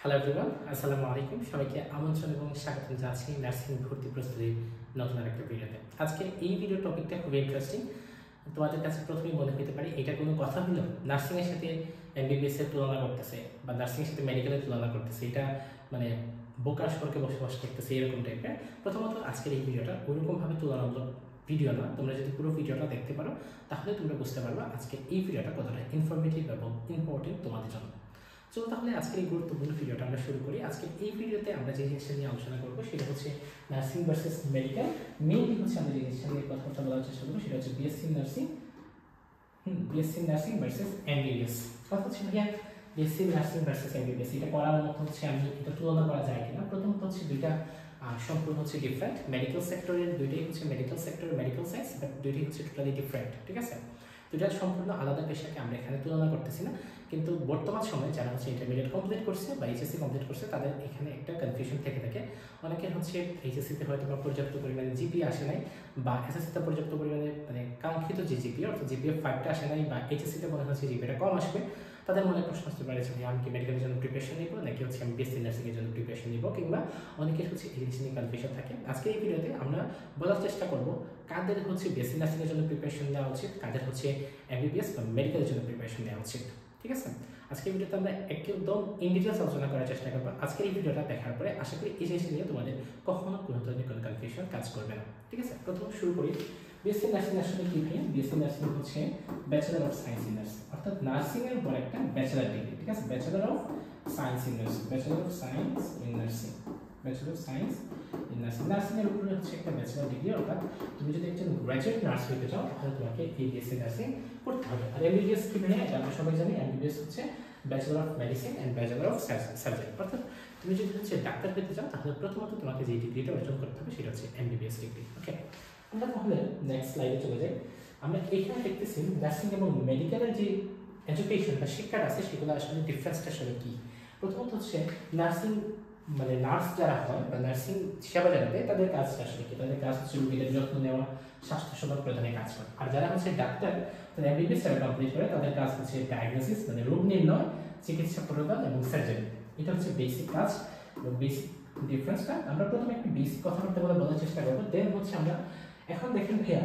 Hello everyone, আসসালামু আলাইকুম। সবাইকে আমন্ত্রণ এবং স্বাগতম জানাচ্ছি নার্সিং ভর্তি প্রস্তুতির নতুন আরেকটা ভিডিওতে। আজকে এই ভিডিও টপিকটা খুবই ইন্টারেস্টিং। তোমাদের কাছে প্রথমেই মনে হতে পারে এটা কোনো কথা হলো, নার্সিংয়ের সাথে এমবিবিএস এর তুলনা করতেছে বা নার্সিংয়ের সাথে মেডিকেলের তুলনা করতেছে, এটা মানে বোকার স্বর্গে বসবাস করতেছে এরকম টাইপের। প্রথমত আজকের এই ভিডিওটা ওইরকমভাবে তুলনামূলক ভিডিও না। তোমরা যদি পুরো ভিডিওটা দেখতে পারো তাহলে তোমরা বুঝতে পারবা আজকে এই ভিডিওটা কতটা ইনফরমেটিভ এবং ইম্পর্টেন্ট তোমাদের জন্য। চলো তাহলে আজকের এই গুরুত্বপূর্ণ ভিডিওটা আমরা শুরু করি। আজকে এই ভিডিওতে আমরা যে জিনিসটা নিয়ে আলোচনা করবো সেটা হচ্ছে নার্সিং ভার্সেস মেডিকেল। মেইনলি হচ্ছে আমরা যে জিনিসটা নিয়ে কথাবার্তা বলার চেষ্টা করবো সেটা হচ্ছে বিএসসি নার্সিং ভার্সেস এমবিবিএস। কথা হচ্ছে ভাইয়া বিএসসি নার্সিং ভার্সেস এমবিবিএস এটা করার মতো হচ্ছে আমি এটা তুলনা করা যায় কিনা। প্রথমত হচ্ছে দুইটা সম্পূর্ণ হচ্ছে ডিফারেন্ট। মেডিকেল সেক্টরের দুইটাই হচ্ছে medical sector medical science, but দুইটাই হচ্ছে টোটালি ডিফারেন্ট, ঠিক আছে? দুইটা সম্পূর্ণ আলাদা পেশাকে আমরা এখানে তুলনা করতেছি না। কিন্তু বর্তমান সময়ে যারা হচ্ছে ইন্টারমিডিয়েট কমপ্লিট করছে বা এইচএসসি কমপ্লিট করছে তাদের এখানে একটা কনফিউশন থেকে থাকে। অনেকের হচ্ছে এইচএসসিতে হয়তো বা পর্যাপ্ত পরিমাণে জিপি আসে নাই, বা এসএসসিতে পর্যাপ্ত পরিমাণে মানে কাঙ্ক্ষিত যে জিপি অর্থাৎ জিপিএফ 5টা আসে নাই, বা এইচএসসিতে মনে হচ্ছে জিপিটা কম আসবে। তাদের মনে প্রশ্ন আসতে পারে যে আমি কি মেডিকেলের জন্য প্রিপারেশন নিব নাকি হচ্ছে আমি বিএসসি নার্সিংয়ের জন্য প্রিপারেশন নিব, কিংবা অনেকের হচ্ছে এই জিনিস নিয়ে কনফিউশন থাকে। আজকে এই ভিডিওতে আমরা বলার চেষ্টা করব কাদের হচ্ছে বিএসসি নার্সিংয়ের জন্য প্রিপারেশন নেওয়া উচিত, কাদের হচ্ছে এমবিবিএস বা মেডিকেলের জন্য প্রিপারেশন নেওয়া উচিত, ঠিক আছে? আজকের ভিডিওতে আমরা একদম ইন ডিটেলস আলোচনা করার চেষ্টা করবো। আজকের এই ভিডিওটা দেখার পরে আশা করি এই জিনিস নিয়ে তোমাদের কখনো কোনো ধরনের কোনো কনফিউশন কাজ করবে না, ঠিক আছে? প্রথমে শুরু করি, বিএসসি নার্সিং আসলে কি ভাই? বিএসসি নার্সিং হচ্ছে bachelor of science in nursing, অর্থাৎ নার্সিং এর উপর একটা ব্যাচেলর ডিগ্রি, ঠিক আছে? Bachelor of science in nursing, bachelor of science in nursing, bachelor of science in nursing. Nursing এর উপরে হচ্ছে একটা ব্যাচেলর ডিগ্রি, অর্থাৎ তুমি যদি একজন গ্র্যাজুয়েট নার্স হতে চাও তাহলে তোমাকে এই বিএসসি নার্সিং করতে হবে। আর এমবিবিএস কি ভাই? এটা আমরা সবাই জানি, এমবিবিএস হচ্ছে bachelor of medicine and bachelor of surgery. অর্থাৎ তুমি যদি হচ্ছে ডাক্তার হতে চাও তাহলে প্রথমত তোমাকে যে ডিগ্রিটা অর্জন করতে হবে সেটা হচ্ছে এমবিবিএস ডিগ্রি, ওকে? আমরা তাহলে নেক্সট স্লাইডে চলে যাই। আমরা এখানে দেখতেছি নার্সিং এবং মেডিকেলের যে এডুকেশন বা শিক্ষাটা আছে সেগুলো আসলে ডিফারেন্সটা আসলে কি। প্রথমত হচ্ছে নার্সিং মানে নার্স যারা হয় বা নার্সিং সেবা যারা দেয় তাদের কাজটা আসলে কি? তাদের কাজ হচ্ছে রোগীদের যত্ন নেওয়া, স্বাস্থ্য সেবা প্রদানের কাজ করে। আর যারা হচ্ছে ডাক্তার, তারা এমবিবিএস যারা কমপ্লিট করে তাদের কাজ হচ্ছে ডায়াগনোসিস মানে রোগ নির্ণয়, চিকিৎসা প্রদান এবং সার্জারি। এটা হচ্ছে বেসিক কাজ এবং বেসিক ডিফারেন্সটা আমরা প্রথমে একটু বেসিক কথাবার্তা বলে বলার চেষ্টা করবো। দেন হচ্ছে আমরা এখন দেখেন ভাইয়া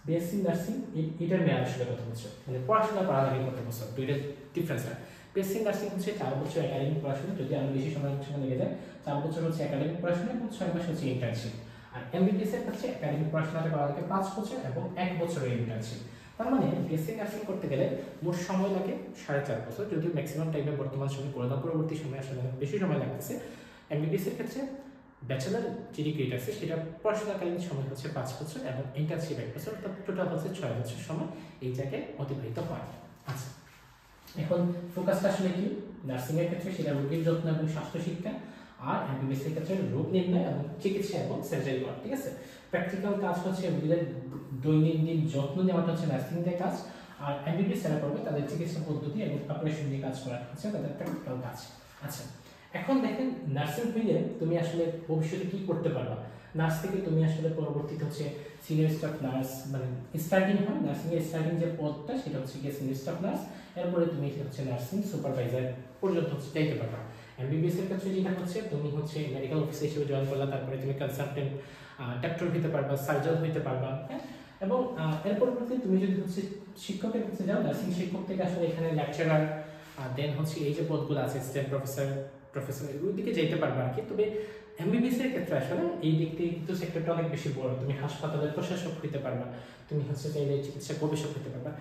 বিএসসি নার্সিং এটার মেয়াদ আসলে কত বছর, মানে পড়াশোনা করার আগে কত বছর, দুইটার ডিফারেন্সটা। বিএসসি নার্সিং হচ্ছে 4 বছর একাডেমিক পড়াশোনা, যদি আরো বেশি সময় লেগে যায়। 4 বছর হচ্ছে একাডেমিক পড়াশোনা এবং 6 মাস হচ্ছে ইন্টার্নশিপ। আর এমবিবিএস এর হচ্ছে একাডেমিক পড়াশোনাটা করার আগে 5 বছর এবং 1 বছরের ইন্টার্নশিপ। তার মানে বিএসসি নার্সিং করতে গেলে মোট সময় লাগে 4.5 বছর, যদিও ম্যাক্সিমাম টাইমে বর্তমান সময় করোনা পরবর্তী সময় আসলে বেশি সময় লাগতেছে। এমবিবিএস এর ক্ষেত্রে ব্যাচেলার যে ডিগ্রিটা আছে সেটা পড়াশোনাকালীন সময় হচ্ছে 5 বছর এবং ইন্টার্নশিপ 1 বছর, অর্থাৎ টোটাল হচ্ছে 6 বছর সময় এই জায়গায় অতিবাহিত হয়। আচ্ছা, এখন ফোকাসটা আসলে কি? নার্সিং এর ক্ষেত্রে সেটা রোগীর যত্ন এবং স্বাস্থ্য শিক্ষা, আর এমবিবিএস এর ক্ষেত্রে রোগ নির্ণয় এবং চিকিৎসা এবং সার্জারি করা, ঠিক আছে? প্র্যাকটিক্যাল কাজ হচ্ছে রোগীদের দৈনন্দিন যত্ন নেওয়াটা হচ্ছে নার্সিং এর কাজ, আর এমবিবিএস যারা করবে তাদের চিকিৎসা পদ্ধতি এবং অপারেশন নিয়ে কাজ করা হচ্ছে তাদের প্র্যাকটিক্যাল কাজ। আচ্ছা, এখন দেখেন নার্সিং হইলে তুমি আসলে ভবিষ্যতে কি করতে পারবা। নার্স থেকে তুমি আসলে পরবর্তীতে হচ্ছে সিনিয়র স্টাফ নার্স, মানে স্টার্টিং হয় নার্সিং এর স্টার্টিং যে পদটা সেটা হচ্ছে গিয়ে সিনিয়র স্টাফ নার্স, এরপরে তুমি হচ্ছে নার্সিং সুপারভাইজার পর্যন্ত হচ্ছে যাইতে পারবা। এমবিবিএস এর ক্ষেত্রে যেটা হচ্ছে তুমি হচ্ছে মেডিকেল অফিসার হিসেবে জয়েন করলা, তারপরে তুমি কনসালটেন্ট ডাক্তার হইতে পারবা, সার্জন হইতে পারবা, হ্যাঁ? এবং এর পরবর্তীতে তুমি যদি হচ্ছে শিক্ষকের কাছে যাও, নার্সিং শিক্ষক থেকে আসলে এখানে লেকচারার, দেন হচ্ছে এই যে পদগুলো আছে অ্যাসিস্ট্যান্ট প্রফেসর ওই দিকে যেতে পারবে আর কি। তবে এমবিবিএস এর ক্ষেত্রে আসলে এই দিক থেকে কিন্তু সেক্টরটা অনেক বেশি বড়। তুমি হাসপাতালের প্রশাসক হতে পারবা, তুমি হচ্ছে চাইলে চিকিৎসা গবেষক হতে পারবা।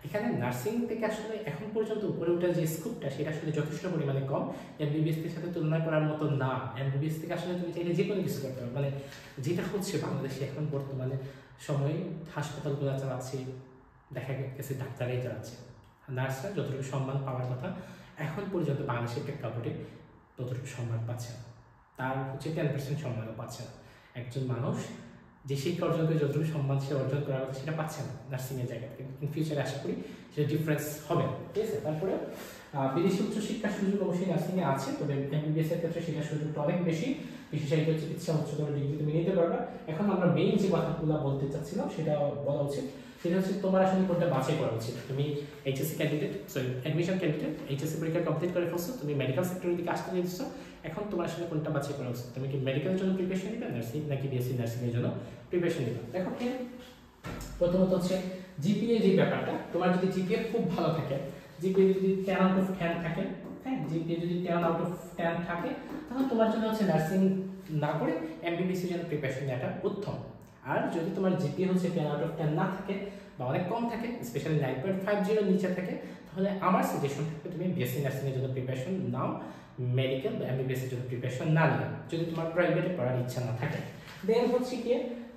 এখানে নার্সিং থেকে আসলে এখন পর্যন্ত উপরে ওঠার যে স্কোপটা সেটা আসলে যথেষ্ট পরিমাণে কম, এমবিবিএস এর সাথে তুলনা করার মতো না। এমবিবিএস থেকে আসলে তুমি চাইলে যে কোনো কিছু করতে পারবে, মানে যেটা হচ্ছে বাংলাদেশে এখন বর্তমানে সময়ে হাসপাতালগুলো চালাচ্ছে, দেখা গেছে ডাক্তারাই চালাচ্ছে। নার্সরা যতটুকু সম্মান পাওয়ার কথা এখন পর্যন্ত বাংলাদেশের প্রেক্ষাপটে ততটুকু সম্মান পাচ্ছে না, তার হচ্ছে 10% সম্মানও পাচ্ছে না। একজন মানুষ যে শিক্ষা অর্জন করে যতটুকু সম্মান সে অর্জন করার কথা সেটা পাচ্ছে না নার্সিংয়ের জায়গা থেকে। ইন ফিউচারে আশা করি সেটা ডিফারেন্স হবে, ঠিক আছে? তারপরে বিদেশি উচ্চশিক্ষার সুযোগ অবশ্যই নার্সিংয়ে আছে, তবে এমবিবিএস এর ক্ষেত্রে সেটার সুযোগটা অনেক বেশি। বিশেষায়িত চিকিৎসা উচ্চতর ডিগ্রি তুমি নিতে পারবা। এখন আমরা মেইন যে কথাগুলো বলতে চাচ্ছিলাম সেটা বলা উচিত, সেটা হচ্ছে তোমার আসলে কোনটা বাছাই করা উচিত। তুমি HSC candidate, sorry admission candidate, HSC পরীক্ষা কমপ্লিট করে ফেলছো, তুমি মেডিকেল সেক্টরের দিকে আসতে দিচ্ছ, এখন তোমার আসলে কোনটা বাছাই করা উচিত। তুমি কি মেডিকেলের জন্য প্রিপারেশন নিবে নার্সিং, নাকি বিএসসি নার্সিং এর জন্য প্রিপারেশন নিবে? দেখো প্রথমত হচ্ছে জিপিএ যে ব্যাপারটা, তোমার যদি জিপিএ খুব ভালো থাকে, জিপিএ যদি 10 আউট অফ 10 থাকে, হ্যাঁ জিপিএ যদি 10 আউট অফ 10 থাকে, তাহলে তোমার জন্য হচ্ছে নার্সিং না করে এমবিবিএস এর জন্য প্রিপারেশন নেওয়াটা উত্তম। আর যদি তোমার জিপিএ হচ্ছে 10 আউট অফ 10 না থাকে বা অনেক কম থাকে, স্পেশালি 9.50 নিচে থাকে, তাহলে আমার সাজেশন থাকবে তুমি বিএসসি নার্সিং এর জন্য প্রিপারেশন নাও, মেডিকেল বা এমবিবিএস এর জন্য প্রিপারেশন না নিও, যদি তোমার প্রাইভেটে পড়ার ইচ্ছা না থাকে। দেন হচ্ছে কি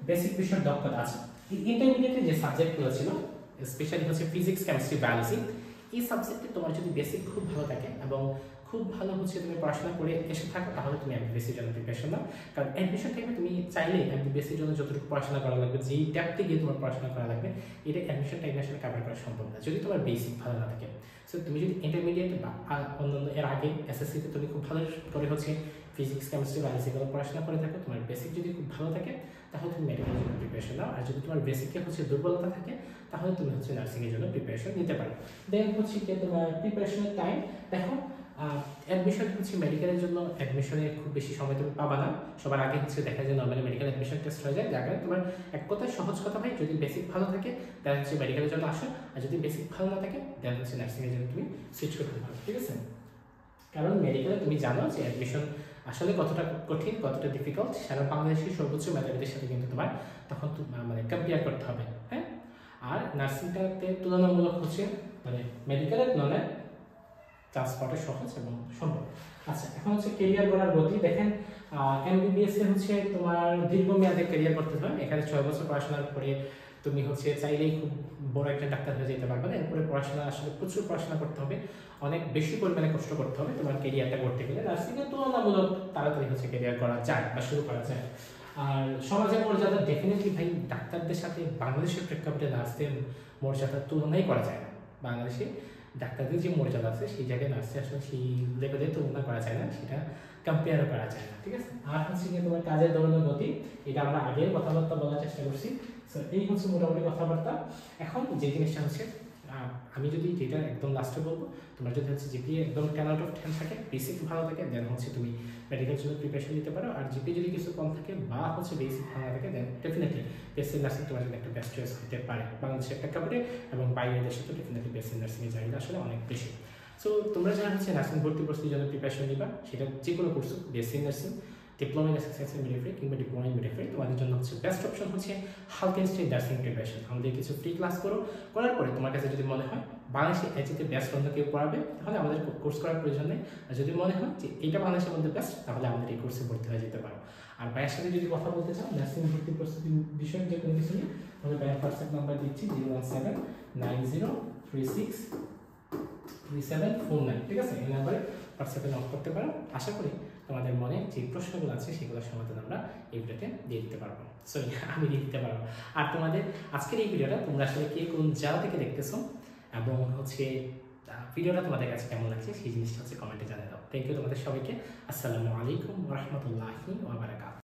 বেসিক বিষয়ের দক্ষতা আছে। ইন্টারমিডিয়েটে যে সাবজেক্টগুলো ছিল, স্পেশালি হচ্ছে ফিজিক্স, কেমিস্ট্রি, বায়োলজি, এই সাবজেক্টে তোমার যদি বেসিক খুব ভালো থাকে এবং খুব ভালো হচ্ছে তুমি পড়াশোনা করে এসে থাকো, তাহলে তুমি এমবিবিএস এর জন্য প্রিপারেশন নাও। কারণ অ্যাডমিশন টাইমে তুমি চাইলে এমবিবিএস এর জন্য যতটুকু পড়াশোনা করা লাগবে, যেই ডেপথে গিয়ে তোমার পড়াশোনা করা লাগবে, এটা অ্যাডমিশন টাইমে আসলে কভার করা সম্ভব না যদি তোমার বেসিক ভালো না থাকে। সো তুমি যদি ইন্টারমিডিয়েট বা অন্যান্য এর আগে এসএসসিতে তুমি খুব ভালো করে হচ্ছে ফিজিক্স, কেমিস্ট্রি, বায়োলজিগুলো পড়াশোনা করে থাকো, তোমার বেসিক যদি খুব ভালো থাকে, তাহলে তুমি মেডিকেলের জন্য প্রিপারেশন নাও। আর যদি তোমার বেসিকে হচ্ছে দুর্বলতা থাকে, তাহলে তুমি হচ্ছে নার্সিংয়ের জন্য প্রিপারেশন নিতে পারো। দেন হচ্ছে কি তোমার প্রিপারেশনের টাইম, দেখো অ্যাডমিশন হচ্ছে মেডিকেলের জন্য অ্যাডমিশনে খুব বেশি সময় তুমি পাবা না। সবার আগে হচ্ছে দেখা যায় নর্মালি মেডিকেল অ্যাডমিশন টেস্ট হয়ে যায়, যার কারণে তোমার এক কথায় সহজ কথা ভাই, যদি বেসিক ভালো থাকে তাহলে হচ্ছে মেডিকেলের জন্য আসো, আর যদি বেসিক ভালো না থাকে তাহলে হচ্ছে নার্সিংয়ের জন্য তুমি সুইচ করতে পারো, ঠিক আছে? কারণ মেডিকেলে তুমি জানো যে অ্যাডমিশন আসলে কতটা কঠিন, কতটা ডিফিকাল্ট, সারা বাংলাদেশের সর্বোচ্চ মেধাবীদের সাথে কিন্তু তোমার তখন মানে কম্পেয়ার করতে হবে, হ্যাঁ? আর নার্সিংটাতে তুলনামূলক হচ্ছে মানে মেডিকেলের তুলনায় চান্স পাওয়াটা সহজ এবং সম্ভব। আচ্ছা, এখন হচ্ছে ক্যারিয়ার গড়ার গতি দেখেন। এমবিবিএস এ হচ্ছে তোমার দীর্ঘমেয়াদে ক্যারিয়ার করতে হয়। এখানে 6 বছর পড়াশোনার পরে তুমি হচ্ছে চাইলেই খুব বড় একটা ডাক্তার হয়ে যেতে পারবে না। এরপরে পড়াশোনা আসলে প্রচুর পড়াশোনা করতে হবে, অনেক বেশি পরিমাণে কষ্ট করতে হবে তোমার ক্যারিয়ারটা করতে গেলে। নার্সিংয়ে তুলনামূলক তাড়াতাড়ি হচ্ছে ক্যারিয়ার করা যায় বা শুরু করা যায়। আর সমাজের মর্যাদা ডেফিনেটলি ভাই ডাক্তারদের সাথে বাংলাদেশের প্রেক্ষাপটে নার্সদের মর্যাদার তুলনাই করা যায় না। বাংলাদেশে ডাক্তারদের যে মর্যাদা আছে সেই জায়গায় নার্সে আসলে সেই লেভেলে তুলনা করা যায় না, সেটা কম্পেয়ারও করা যায় না, ঠিক আছে? আর হচ্ছে কি তোমার কাজের ধরনের গতি, এটা আমরা আগের কথাবার্তা বলার চেষ্টা করছি। সো এই হচ্ছে মোটামুটি কথাবার্তা। এখন যে জিনিসটা হচ্ছে আমি যদি যেটা একদম লাস্টে বলবো, তোমার যদি হচ্ছে জিপিএ একদম 10 আউট অফ 10 থাকে, বেসিক ভালো থাকে, দেন হচ্ছে তুমি মেডিকেল জন্য প্রিপারেশন নিতে পারো। আর জিপিএ যদি কিছু কম থাকে বা হচ্ছে বেসিক ভালো থাকে, দেন ডেফিনেটলি বিএসসি নার্সিং তোমার জন্য একটা বেস্ট চয়েস হতে পারে বাংলাদেশের প্রেক্ষাপটে, এবং বাইরের দেশে তো ডেফিনেটলি বিএসসি নার্সিংয়ের চাহিদা আসলে অনেক বেশি। সো তোমরা যারা হচ্ছে নার্সিং ভর্তি প্রস্তুতির জন্য প্রিপারেশন নিবা, সেটা যে কোনো course, BSc nursing, diploma in exercise midwifery কিংবা ডিপ্লোমা ইন মিডওয়াইফারি, তোমাদের জন্য হচ্ছে বেস্ট অপশন হচ্ছে হালকা স্টেজ নার্সিং প্রিপারেশন। আমাদের কিছু ফ্রি ক্লাস করার পরে তোমার কাছে যদি মনে হয় বাংলাদেশে এর বেস্ট অন্য কেউ পড়াবে, তাহলে আমাদের কোর্স করার প্রয়োজন নেই। আর যদি মনে হয় যে এটা বাংলাদেশের মধ্যে বেস্ট, তাহলে আমাদের এই কোর্সে ভর্তি হয়ে যেতে পারো। আর ভাইয়ের সাথে যদি কথা বলতে চাও নার্সিং ভর্তি প্রস্তুতি বিষয়ে যে কোনো কিছু নিয়ে, তাহলে ভাইয়ের হোয়াটসঅ্যাপ নাম্বার দিচ্ছি 01790363749, ঠিক আছে? এই নাম্বারে হোয়াটসঅ্যাপে নক করতে পারো। আশা করি তোমাদের মনে যে প্রশ্নগুলো আছে সেগুলোর সমাধান আমরা এই ভিডিওতে দিয়ে দিতে পারবো, সরি আমি দিয়ে দিতে পারবো। আর তোমাদের আজকের এই ভিডিওটা তোমরা আসলে কে কোন জায়গা থেকে দেখতেছো এবং হচ্ছে ভিডিওটা তোমাদের কাছে কেমন লাগছে সেই জিনিসটা হচ্ছে কমেন্টে জানিয়ে দাও। থ্যাংক ইউ তোমাদের সবাইকে। আসসালামু আলাইকুম ওয়া রাহমাতুল্লাহি ওয়া বারাকাতুহু।